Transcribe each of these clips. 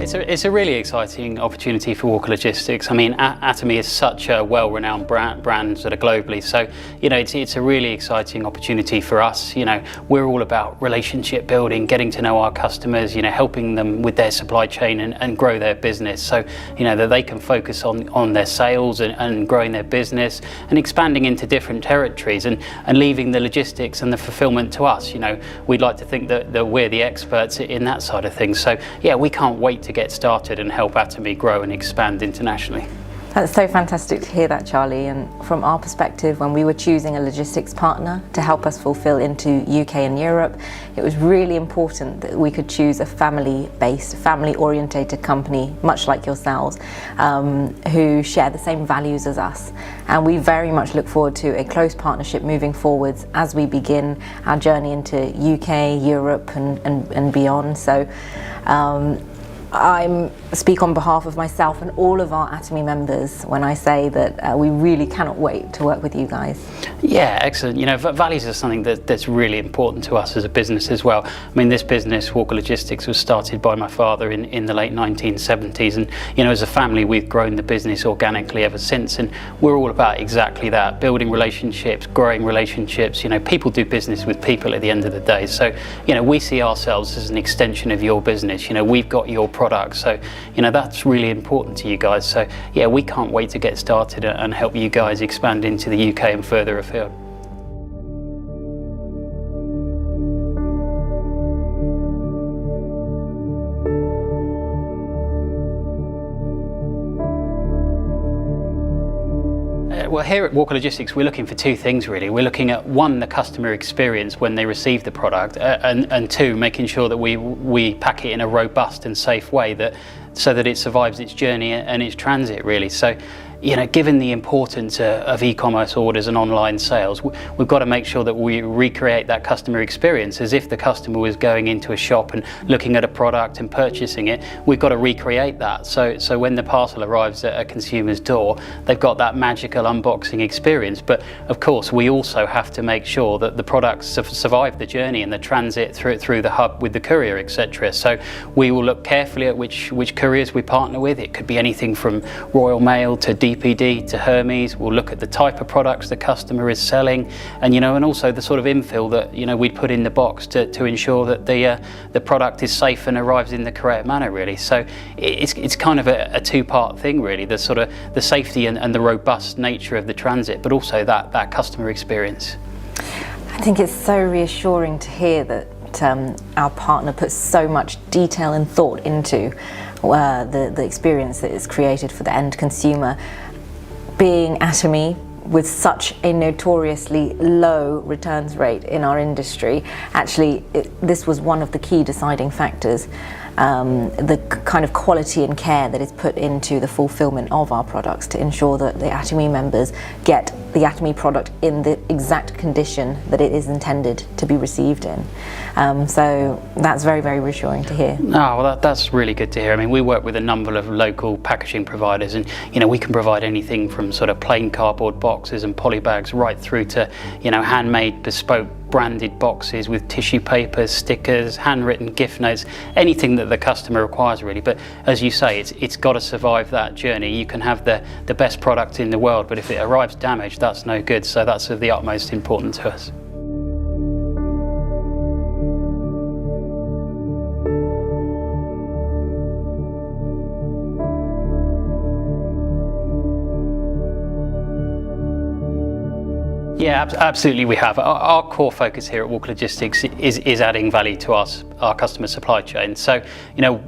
It's a really exciting opportunity for Walker Logistics. I mean, Atomy is such a well-renowned brand sort of globally, so it's a really exciting opportunity for us. We're all about relationship building, getting to know our customers, helping them with their supply chain and grow their business, so that they can focus on their sales and growing their business and expanding into different territories and leaving the logistics and the fulfillment to us. We'd like to think that we're the experts in that side of things. So yeah, we can't wait to get started and help Atomy grow and expand internationally. That's so fantastic to hear that, Charlie. And from our perspective, when we were choosing a logistics partner to help us fulfill into UK and Europe, it was really important that we could choose a family-based, family-orientated company, much like yourselves, who share the same values as us. And we very much look forward to a close partnership moving forwards as we begin our journey into UK, Europe and beyond. So I speak on behalf of myself and all of our Atomy members when I say that we really cannot wait to work with you guys. Yeah, excellent. Values are something that's really important to us as a business as well. I mean, this business, Walker Logistics, was started by my father in the late 1970s, and as a family we've grown the business organically ever since, and we're all about exactly that, building relationships, growing relationships. People do business with people at the end of the day, so we see ourselves as an extension of your business. We've got your products, so that's really important to you guys. So yeah, we can't wait to get started and help you guys expand into the UK and further afield. Well, here at Walker Logistics, we're looking for two things really. We're looking at, one, the customer experience when they receive the product, and two, making sure that we pack it in a robust and safe way so that it survives its journey and its transit really. So given the importance of e-commerce orders and online sales, we've got to make sure that we recreate that customer experience as if the customer was going into a shop and looking at a product and purchasing it. We've got to recreate that. So when the parcel arrives at a consumer's door, they've got that magical unboxing experience. But of course, we also have to make sure that the products survive the journey and the transit through the hub with the courier, etc. So we will look carefully at which couriers we partner with. It could be anything from Royal Mail to DPD to Hermes. We'll look at the type of products the customer is selling, and also the sort of infill that we'd put in the box to ensure that the product is safe and arrives in the correct manner really. So it's kind of a two-part thing really, the sort of the safety and the robust nature of the transit, but also that customer experience. I think it's so reassuring to hear that our partner puts so much detail and thought into the experience that is created for the end consumer. Being Atomy, with such a notoriously low returns rate in our industry, actually this was one of the key deciding factors. The kind of quality and care that is put into the fulfillment of our products to ensure that the Atomy members get the Atomy product in the exact condition that it is intended to be received in. So that's very, very reassuring to hear. Oh, well, that's really good to hear. I mean, we work with a number of local packaging providers, and we can provide anything from sort of plain cardboard boxes and poly bags right through to handmade, bespoke, branded boxes with tissue papers, stickers, handwritten gift notes, anything that the customer requires really. But as you say, it's got to survive that journey. You can have the best product in the world, but if it arrives damaged, that's no good. So that's of the utmost importance to us. Yeah, absolutely we have. Our core focus here at Walker Logistics is adding value to our customer supply chain. So,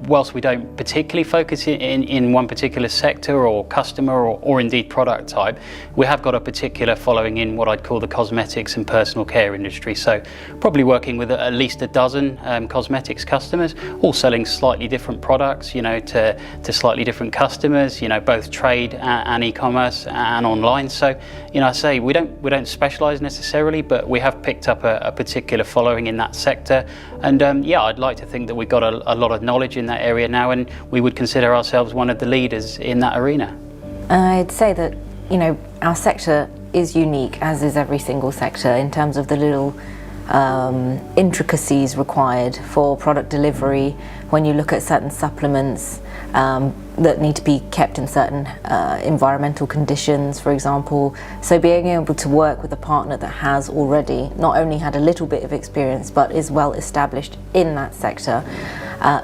whilst we don't particularly focus in one particular sector or customer or indeed product type, we have got a particular following in what I'd call the cosmetics and personal care industry. So probably working with at least a dozen cosmetics customers, all selling slightly different products, to slightly different customers, both trade and e-commerce and online. So, I say we don't specialise necessarily, but we have picked up a particular following in that sector, and yeah, I'd like to think that we've got a lot of knowledge in that area now, and we would consider ourselves one of the leaders in that arena. I'd say that our sector is unique, as is every single sector, in terms of the little intricacies required for product delivery when you look at certain supplements that need to be kept in certain environmental conditions, for example. So being able to work with a partner that has already not only had a little bit of experience but is well established in that sector,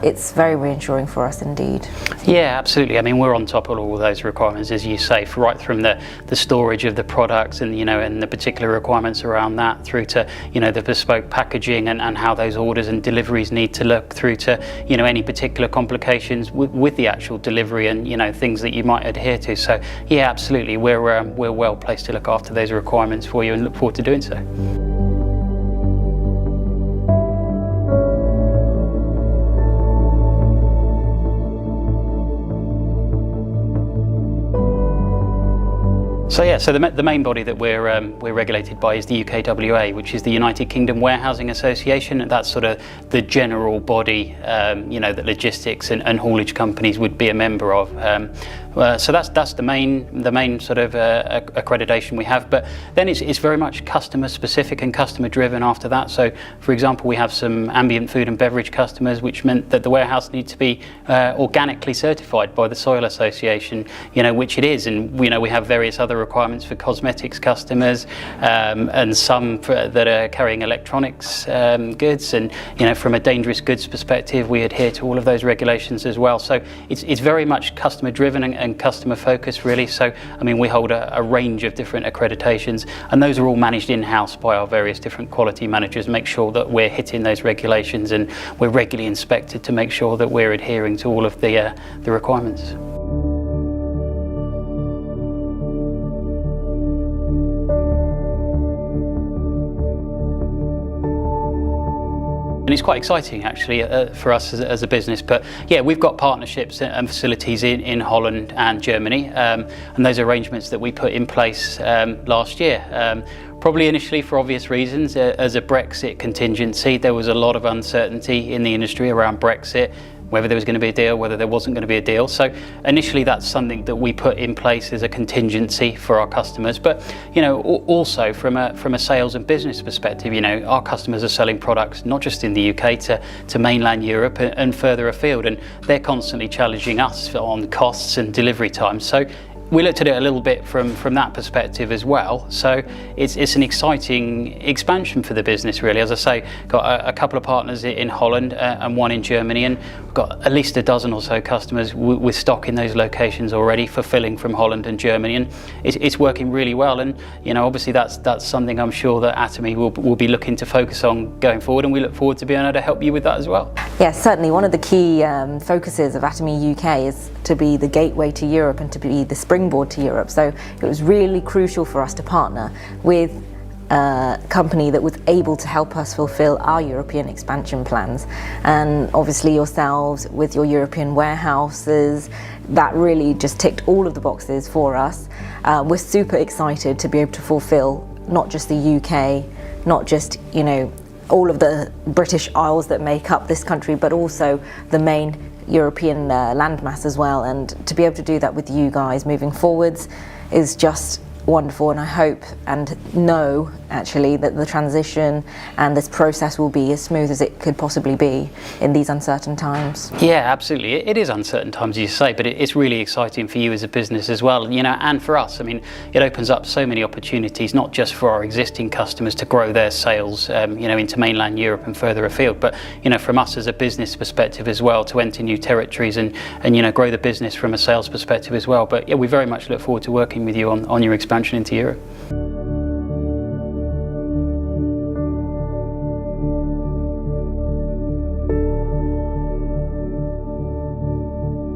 it's very reassuring for us indeed. Yeah, absolutely. I mean, we're on top of all those requirements, as you say, right from the storage of the products and, you know, and the particular requirements around that, through to, you know, the bespoke packaging and how those orders and deliveries need to look, through to, you know, any particular complications with the actual delivery and, you know, things that you might adhere to. So yeah, absolutely, we're well placed to look after those requirements for you and look forward to doing so. So yeah, so the main body that we're regulated by is the UKWA, which is the United Kingdom Warehousing Association, and that's sort of the general body, you know, that logistics and haulage companies would be a member of. So that's the main sort of accreditation we have. But then it's very much customer specific and customer driven after that. So for example, we have some ambient food and beverage customers, which meant that the warehouse needs to be organically certified by the Soil Association, you know, which it is. And you know, we have various other requirements for cosmetics customers, and some that are carrying electronics goods, and you know, from a dangerous goods perspective, we adhere to all of those regulations as well. So it's very much customer driven and customer focused, really. So I mean, we hold a range of different accreditations, and those are all managed in-house by our various different quality managers. Make sure that we're hitting those regulations, and we're regularly inspected to make sure that we're adhering to all of the requirements. And it's quite exciting, actually, for us as a business. But yeah, we've got partnerships and facilities in Holland and Germany, and those arrangements that we put in place last year. Probably initially for obvious reasons, as a Brexit contingency. There was a lot of uncertainty in the industry around Brexit, whether there was going to be a deal, whether there wasn't going to be a deal. So initially that's something that we put in place as a contingency for our customers. But you know, also from a sales and business perspective, you know, our customers are selling products not just in the UK to mainland Europe and further afield, and they're constantly challenging us on costs and delivery times. So we looked at it a little bit from that perspective as well. So it's an exciting expansion for the business, really. As I say, got a couple of partners in Holland and one in Germany, and we've got at least a dozen or so customers with stock in those locations already, fulfilling from Holland and Germany, and it's working really well. And you know, obviously that's something I'm sure that Atomy will be looking to focus on going forward, and we look forward to being able to help you with that as well. Yes, certainly. One of the key focuses of Atomy UK is to be the gateway to Europe and to be the springboard to Europe. So it was really crucial for us to partner with a company that was able to help us fulfill our European expansion plans. And obviously yourselves with your European warehouses, that really just ticked all of the boxes for us. We're super excited to be able to fulfill not just the UK, not just, you know, all of the British Isles that make up this country, but also the main European landmass as well. And to be able to do that with you guys moving forwards is just wonderful, and I hope and know actually that the transition and this process will be as smooth as it could possibly be in these uncertain times. Yeah, absolutely. It is uncertain times, as you say, but it's really exciting for you as a business as well, you know, and for us. I mean, it opens up so many opportunities, not just for our existing customers to grow their sales, you know, into mainland Europe and further afield, but you know, from us as a business perspective as well, to enter new territories and you know, grow the business from a sales perspective as well. But yeah, we very much look forward to working with you on your expansion into Europe.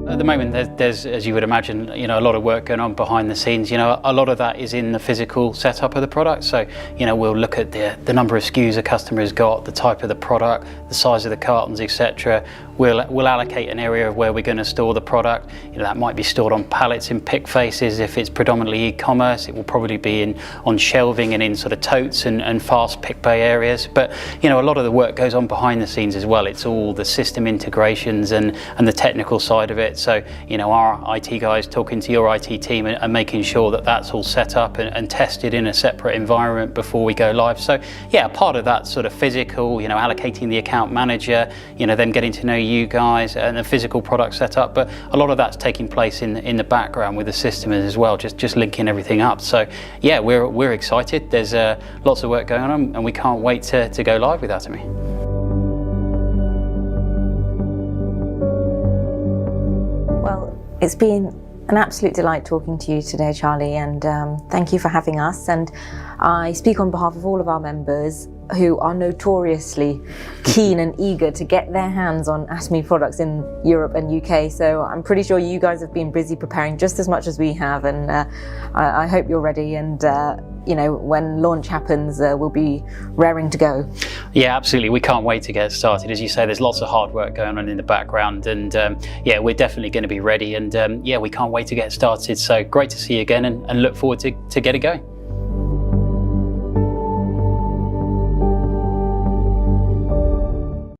At the moment, there's, as you would imagine, you know, a lot of work going on behind the scenes. You know, a lot of that is in the physical setup of the product. So, you know, we'll look at the number of SKUs a customer has got, the type of the product, the size of the cartons, etc. we'll allocate an area of where we're going to store the product. That might be stored on pallets in pick faces. If it's predominantly e-commerce, it will probably be on shelving and in sort of totes and fast pick bay areas. But a lot of the work goes on behind the scenes as well. It's all the system integrations and the technical side of it. So our IT guys talking to your IT team and making sure that that's all set up and tested in a separate environment before we go live. So yeah, part of that sort of physical, allocating the account manager, them getting to know you guys and the physical product setup, but a lot of that's taking place in the background with the system as well, just linking everything up. So yeah, we're excited. There's lots of work going on, and we can't wait to go live with Atomy. Well, it's been an absolute delight talking to you today, Charlie, and thank you for having us. And I speak on behalf of all of our members who are notoriously keen and eager to get their hands on Atomy products in Europe and UK. So I'm pretty sure you guys have been busy preparing just as much as we have, and I hope you're ready. And when launch happens, we'll be raring to go. Yeah, absolutely. We can't wait to get started. As you say, there's lots of hard work going on in the background, and yeah, we're definitely going to be ready. And yeah, we can't wait to get started. So great to see you again, and look forward to getting going.